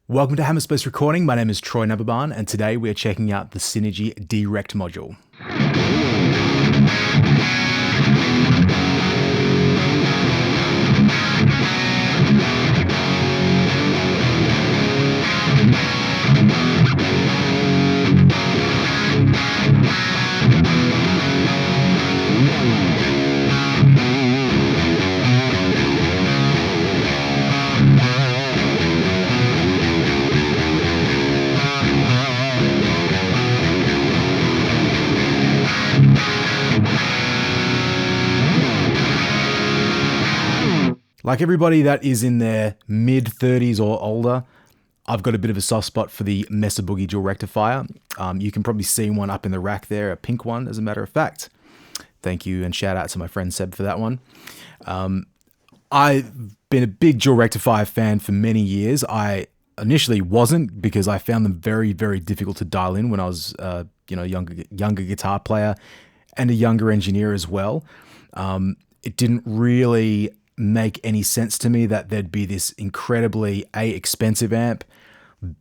Welcome to Hammerspace Recording. My name is Troy Nababan, and today we are checking out the Synergy DRECT module. Like everybody that is in their mid-30s or older, I've got a bit of a soft spot for the Mesa Boogie dual rectifier. You can probably see one up in the rack there, a pink one, as a matter of fact. Thank you and shout out to my friend Seb for that one. I've been a big dual rectifier fan for many years. I initially wasn't because I found them very, very difficult to dial in when I was, younger guitar player and a younger engineer as well. It didn't really make any sense to me that there'd be this incredibly A, expensive amp,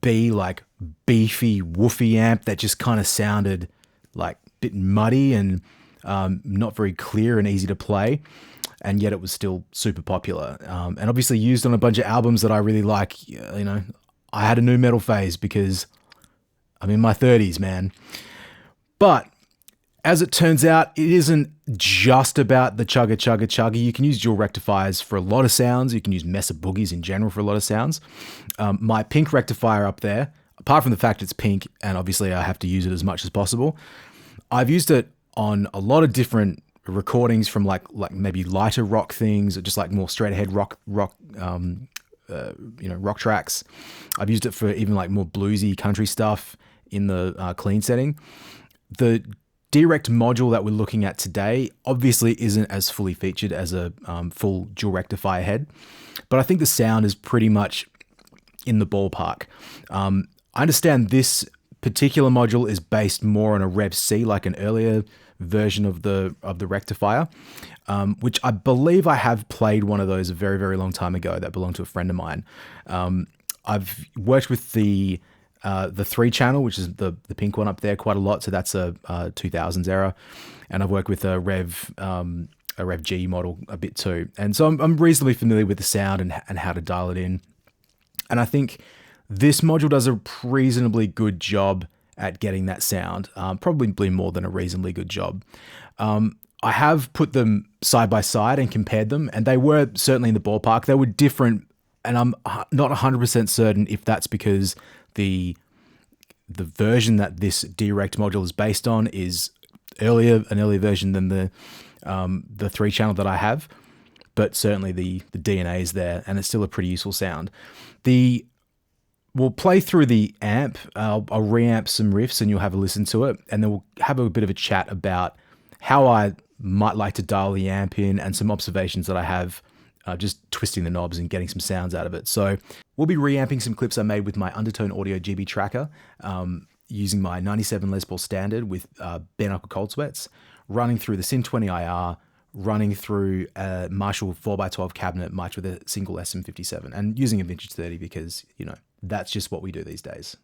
B, like beefy, woofy amp that just kind of sounded like a bit muddy and not very clear and easy to play, and yet it was still super popular and obviously used on a bunch of albums that I really like. I had a nu metal phase because I'm in my 30s, man. But as it turns out, it isn't just about the chugga chugga chugga. You can use dual rectifiers for a lot of sounds. You can use Mesa Boogies in general for a lot of sounds. My pink rectifier up there, apart from the fact it's pink and obviously I have to use it as much as possible, I've used it on a lot of different recordings from like maybe lighter rock things or just like more straight ahead rock tracks. I've used it for even like more bluesy country stuff in the clean setting. The DRECT module that we're looking at today obviously isn't as fully featured as a full dual rectifier head, but I think the sound is pretty much in the ballpark. I understand this particular module is based more on a Rev C, like an earlier version of the rectifier, which I believe I have played one of those a very, very long time ago that belonged to a friend of mine. I've worked with the 3-channel, which is the pink one up there, quite a lot. So that's a 2000s era, and I've worked with a Rev G model a bit too. And so I'm reasonably familiar with the sound and how to dial it in. And I think this module does a reasonably good job at getting that sound, probably more than a reasonably good job. I have put them side by side and compared them, and they were certainly in the ballpark. They were different, and I'm not 100% certain if that's because the version that this DRECT module is based on is an earlier version than the 3-channel that I have, but certainly the DNA is there, and it's still a pretty useful sound. We'll play through the amp. I'll reamp some riffs, and you'll have a listen to it, and then we'll have a bit of a chat about how I might like to dial the amp in and some observations that I have. Just twisting the knobs and getting some sounds out of it. So we'll be reamping some clips I made with my Undertone Audio GB tracker, using my 97 Les Paul Standard with bare knuckle cold sweats, running through the Syn20IR, running through a Marshall 4x12 cabinet mic'd with a single SM57, and using a Vintage 30 because, that's just what we do these days.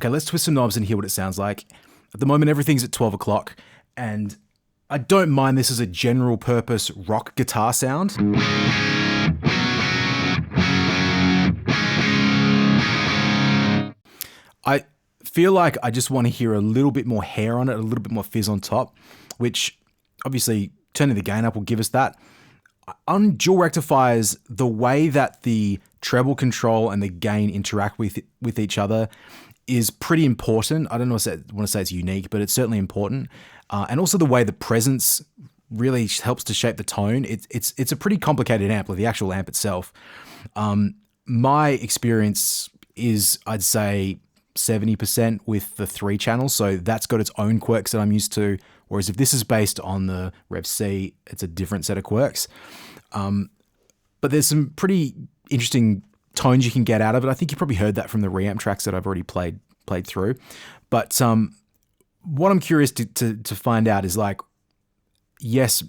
Okay, let's twist some knobs and hear what it sounds like. At the moment, everything's at 12 o'clock, and I don't mind this as a general purpose rock guitar sound. I feel like I just want to hear a little bit more hair on it, a little bit more fizz on top, which obviously turning the gain up will give us that. On dual rectifiers, the way that the treble control and the gain interact with each other is pretty important. I don't want to say it's unique, but it's certainly important. And also the way the presence really helps to shape the tone. It's a pretty complicated amp, like the actual amp itself. My experience is, I'd say, 70% with the 3 channels, so that's got its own quirks that I'm used to, whereas if this is based on the Rev C, it's a different set of quirks. But there's some pretty interesting tones you can get out of it. I think you probably heard that from the reamp tracks that I've already played through. But what I'm curious to find out is, like, yes,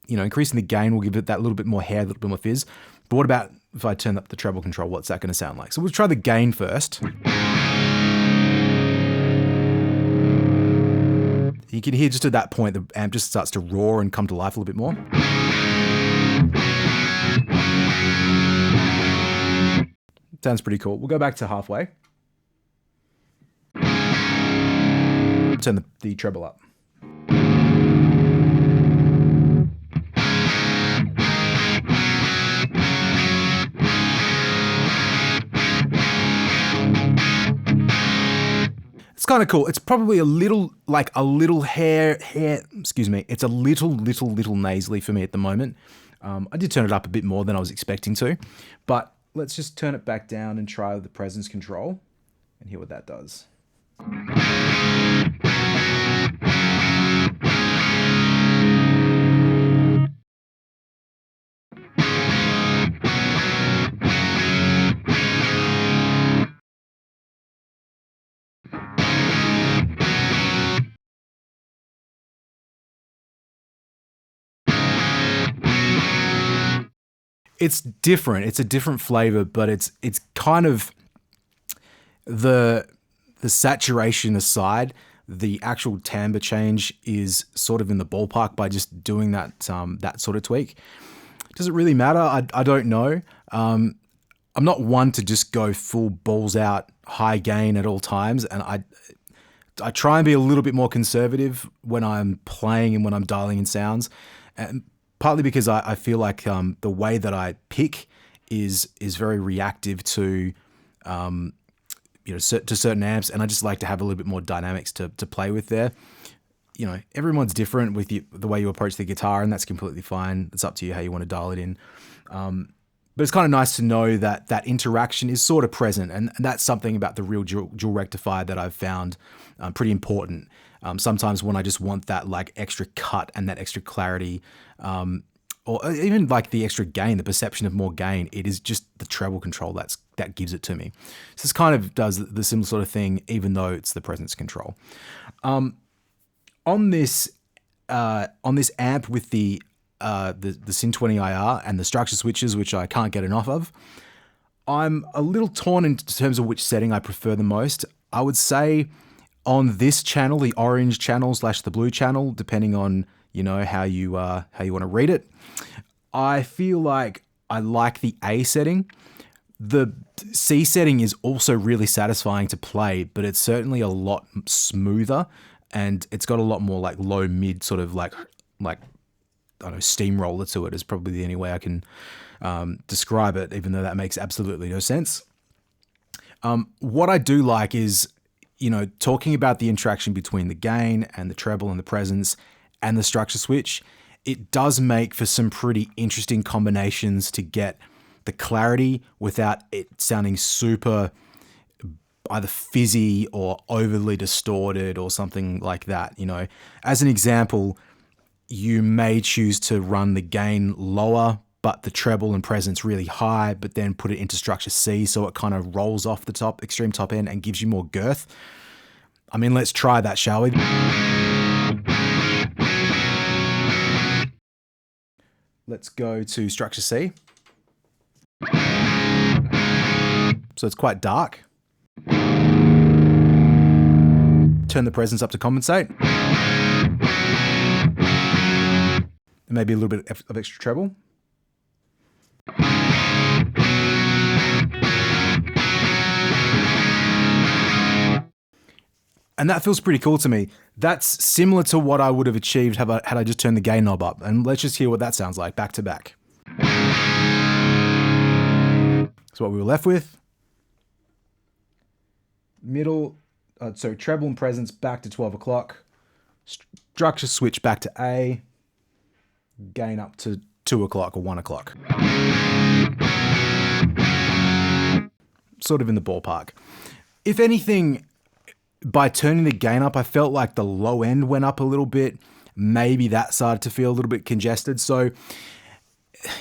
you know, increasing the gain will give it that little bit more hair, a little bit more fizz, but what about if I turn up the treble control? What's that going to sound like? So we'll try the gain first. You can hear just at that point, the amp just starts to roar and come to life a little bit more. Sounds pretty cool. We'll go back to halfway. Turn the treble up. It's kind of cool. It's probably a little hair, excuse me. It's a little nasally for me at the moment. I did turn it up a bit more than I was expecting to, but let's just turn it back down and try the presence control and hear what that does. It's different. It's a different flavor, but it's kind of the saturation aside, the actual timbre change is sort of in the ballpark by just doing that that sort of tweak. Does it really matter? I don't know. I'm not one to just go full balls out high gain at all times, and I try and be a little bit more conservative when I'm playing and when I'm dialing in sounds, and partly because I feel like the way that I pick is very reactive to you know, to certain amps, and I just like to have a little bit more dynamics to play with there. You know, everyone's different with the way you approach the guitar, and that's completely fine. It's up to you how you want to dial it in. But it's kind of nice to know that that interaction is sort of present, and that's something about the real dual rectifier that I've found pretty important. Sometimes when I just want that like extra cut and that extra clarity, or even like the extra gain, the perception of more gain, it is just the treble control that gives it to me. So this kind of does the similar sort of thing, even though it's the presence control. On this amp with the Syn20IR and the structure switches, which I can't get enough of, I'm a little torn in terms of which setting I prefer the most. I would say on this channel, the orange channel / the blue channel, depending on, you know, how you want to read it, I feel like I like the A setting. The C setting is also really satisfying to play, but it's certainly a lot smoother, and it's got a lot more like low mid sort of like I don't know, steamroller to it is probably the only way I can describe it, even though that makes absolutely no sense. What I do like is, you know, talking about the interaction between the gain and the treble and the presence and the structure switch, it does make for some pretty interesting combinations to get the clarity without it sounding super either fizzy or overly distorted or something like that. You know, as an example, you may choose to run the gain lower, but the treble and presence really high, but then put it into structure C so it kind of rolls off the top, extreme top end, and gives you more girth. I mean, let's try that, shall we? Let's go to structure C. So it's quite dark. turn the presence up to compensate. And maybe a little bit of extra treble. And that feels pretty cool to me. That's similar to what I would have achieved had I just turned the gain knob up. And let's just hear what that sounds like back to back. So what we were left with. Treble and presence back to 12 o'clock. Structure switch back to A. Gain up to 2 o'clock or 1 o'clock. Sort of in the ballpark. If anything, by turning the gain up, I felt like the low end went up a little bit. Maybe that started to feel a little bit congested. So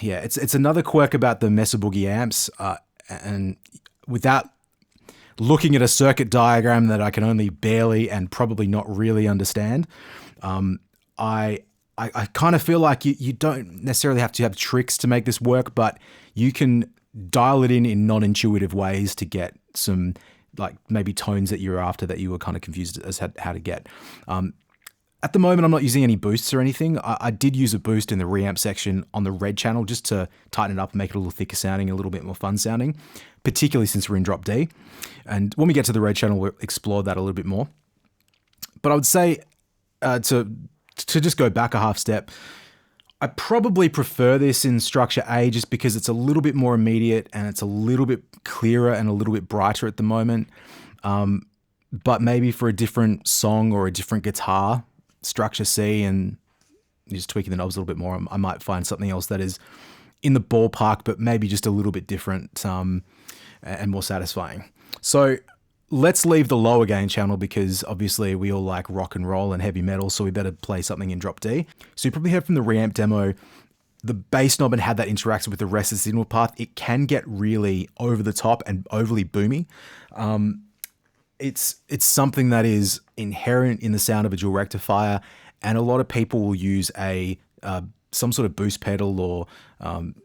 yeah, it's another quirk about the Mesa Boogie amps. And without looking at a circuit diagram that I can only barely and probably not really understand, I kind of feel like you don't necessarily have to have tricks to make this work, but you can dial it in non-intuitive ways to get some like maybe tones that you're after that you were kind of confused as how to get. At the moment, I'm not using any boosts or anything. I did use a boost in the reamp section on the red channel just to tighten it up and make it a little thicker sounding, a little bit more fun sounding, particularly since we're in drop D. And when we get to the red channel, we'll explore that a little bit more. But I would say to just go back a half step, I probably prefer this in structure A just because it's a little bit more immediate and it's a little bit clearer and a little bit brighter at the moment. But maybe for a different song or a different guitar, structure C, and just tweaking the knobs a little bit more, I might find something else that is in the ballpark, but maybe just a little bit different and more satisfying. So let's leave the lower gain channel because obviously we all like rock and roll and heavy metal, so we better play something in drop D. So you probably heard from the reamp demo, the bass knob and how that interacts with the rest of the signal path, it can get really over the top and overly boomy. It's something that is inherent in the sound of a dual rectifier, and a lot of people will use some sort of boost pedal or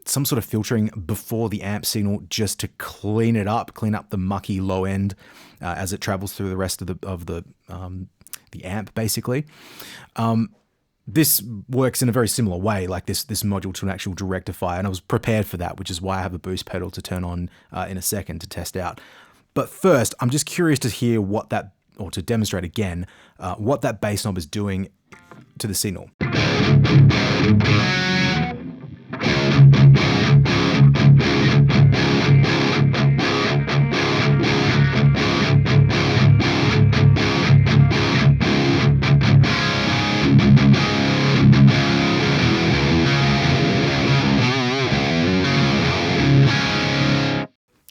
some sort of filtering before the amp signal just to clean up the mucky low end as it travels through the rest of the amp, basically. This works in a very similar way, like this module to an actual dual rectifier, and I was prepared for that, which is why I have a boost pedal to turn on in a second to test out. But first, I'm just curious to hear or to demonstrate again, what that bass knob is doing to the signal.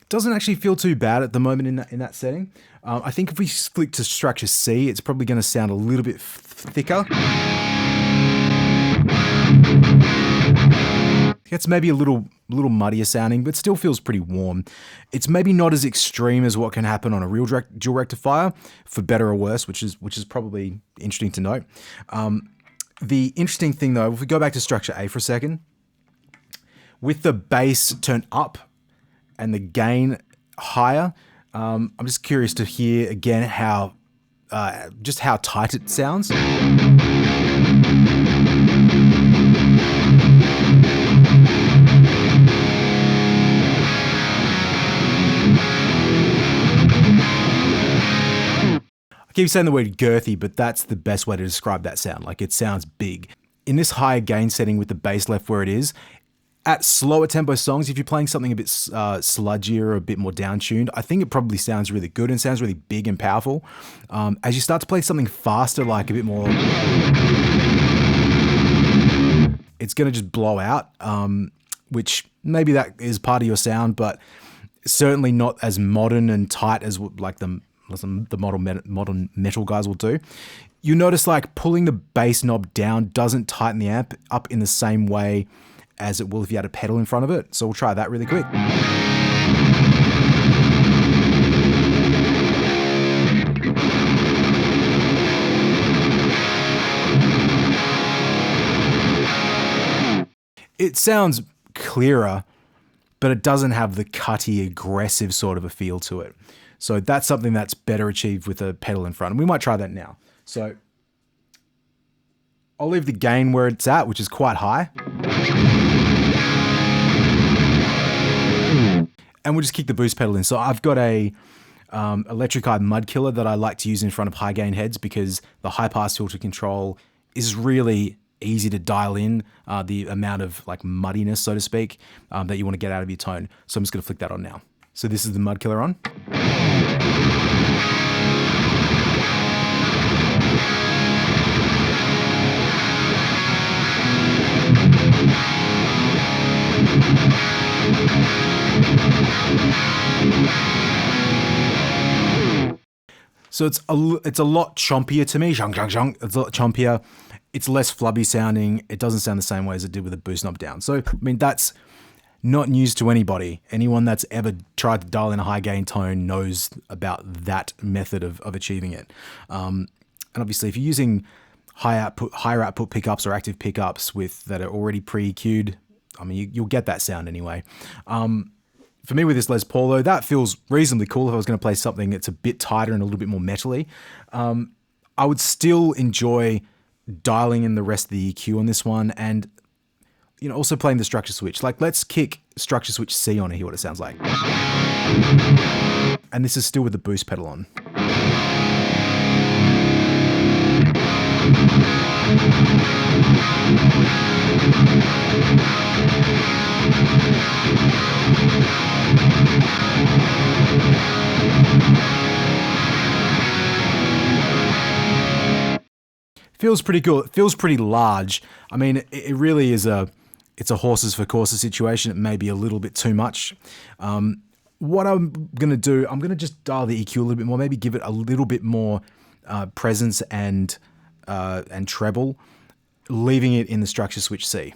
Doesn't actually feel too bad at the moment in that setting. I think if we flick to structure C, it's probably going to sound a little bit thicker. It's maybe a little muddier sounding, but still feels pretty warm. It's maybe not as extreme as what can happen on a real dual rectifier, for better or worse, which is probably interesting to note. The interesting thing though, if we go back to structure A for a second, with the bass turned up and the gain higher, I'm just curious to hear again how tight it sounds. I keep saying the word girthy, but that's the best way to describe that sound. Like, it sounds big. In this higher gain setting with the bass left where it is, at slower tempo songs, if you're playing something a bit sludgier or a bit more down-tuned, I think it probably sounds really good and sounds really big and powerful. As you start to play something faster, like a bit more, it's going to just blow out, which maybe that is part of your sound, but certainly not as modern and tight as like the modern metal guys will do. You notice like pulling the bass knob down doesn't tighten the amp up in the same way as it will if you had a pedal in front of it. So we'll try that really quick. It sounds clearer, but it doesn't have the cutty, aggressive sort of a feel to it. So that's something that's better achieved with a pedal in front. And we might try that now. So I'll leave the gain where it's at, which is quite high. And we'll just kick the boost pedal in. So I've got a electric eye mud killer that I like to use in front of high gain heads because the high pass filter control is really easy to dial in the amount of like muddiness, so to speak, that you want to get out of your tone. So I'm just going to flick that on now. So this is the mud killer on. So it's a lot chompier to me. It's a lot chompier. It's less flubby sounding. It doesn't sound the same way as it did with the boost knob down. So, I mean, that's not news to anybody. Anyone that's ever tried to dial in a high gain tone knows about that method of achieving it. And obviously, if you're using higher output pickups or active pickups that are already pre-EQ'd, I mean, you'll get that sound anyway. For me with this Les Paul though, that feels reasonably cool if I was going to play something that's a bit tighter and a little bit more metally. I would still enjoy dialing in the rest of the EQ on this one and, you know, also playing the structure switch. Like, let's kick structure switch C on and hear what it sounds like. And this is still with the boost pedal on. Feels pretty cool. It feels pretty large. I mean, it really is it's a horses for courses situation. It may be a little bit too much. What I'm going to do, I'm going to just dial the EQ a little bit more, maybe give it a little bit more presence and treble, leaving it in the structure switch C.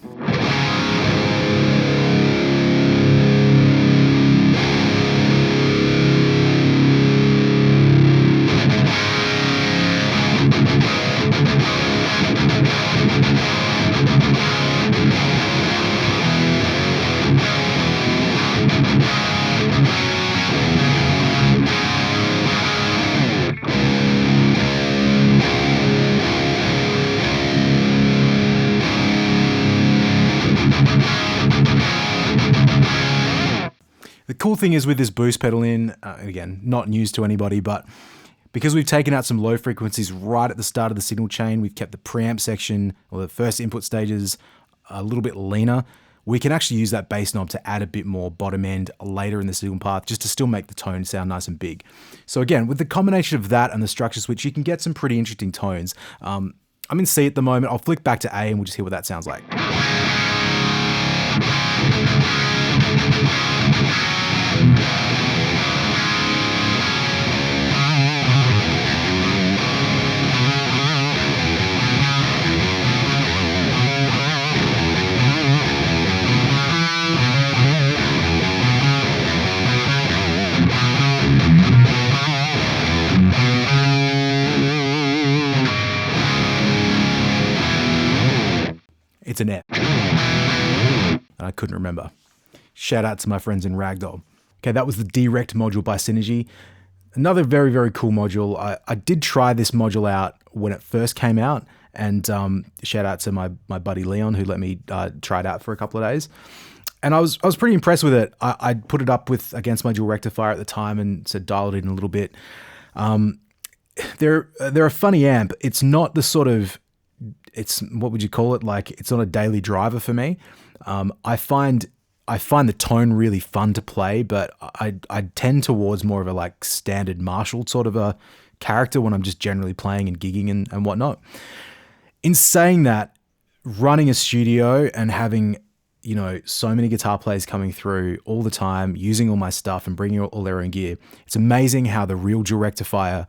The cool thing is with this boost pedal in, again, not news to anybody, but because we've taken out some low frequencies right at the start of the signal chain, we've kept the preamp section or the first input stages a little bit leaner. We can actually use that bass knob to add a bit more bottom end later in the signal path just to still make the tone sound nice and big. So again, with the combination of that and the structure switch, you can get some pretty interesting tones. I'm in C at the moment. I'll flick back to A and we'll just hear what that sounds like. It's an F. And I couldn't remember. Shout out to my friends in Ragdoll. Okay, that was the DRECT module by Synergy. Another very, very cool module. I did try this module out when it first came out, and shout out to my buddy Leon who let me try it out for a couple of days. And I was pretty impressed with it. I put it up against my dual rectifier at the time and said dialed it in a little bit. They're a funny amp. It's not the sort of, what would you call it? Like, it's not a daily driver for me. I find the tone really fun to play, but I tend towards more of a like standard Marshall sort of a character when I'm just generally playing and gigging and whatnot. In saying that, running a studio and having, you know, so many guitar players coming through all the time, using all my stuff and bringing all their own gear, it's amazing how the real dual rectifier,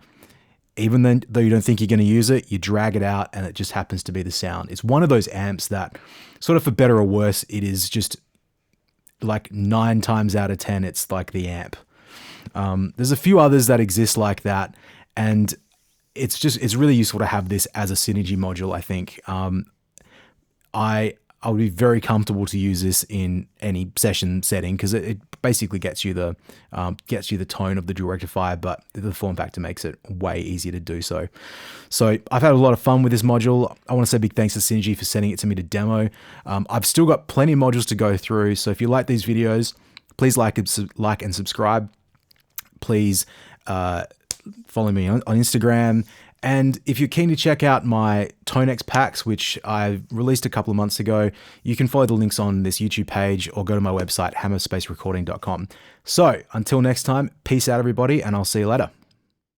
even though you don't think you're going to use it, you drag it out and it just happens to be the sound. It's one of those amps that, sort of for better or worse, it is just like 9 times out of 10, it's like the amp. There's a few others that exist like that, and it's really useful to have this as a Synergy module, I think. I would be very comfortable to use this in any session setting because it basically gets you the tone of the dual rectifier, but the form factor makes it way easier to do so. So I've had a lot of fun with this module. I want to say big thanks to Synergy for sending it to me to demo. I've still got plenty of modules to go through. So if you like these videos, please like and subscribe. Please follow me on Instagram. And if you're keen to check out my Tonex packs, which I released a couple of months ago, you can follow the links on this YouTube page or go to my website, hammerspacerecording.com. So until next time, peace out everybody, and I'll see you later.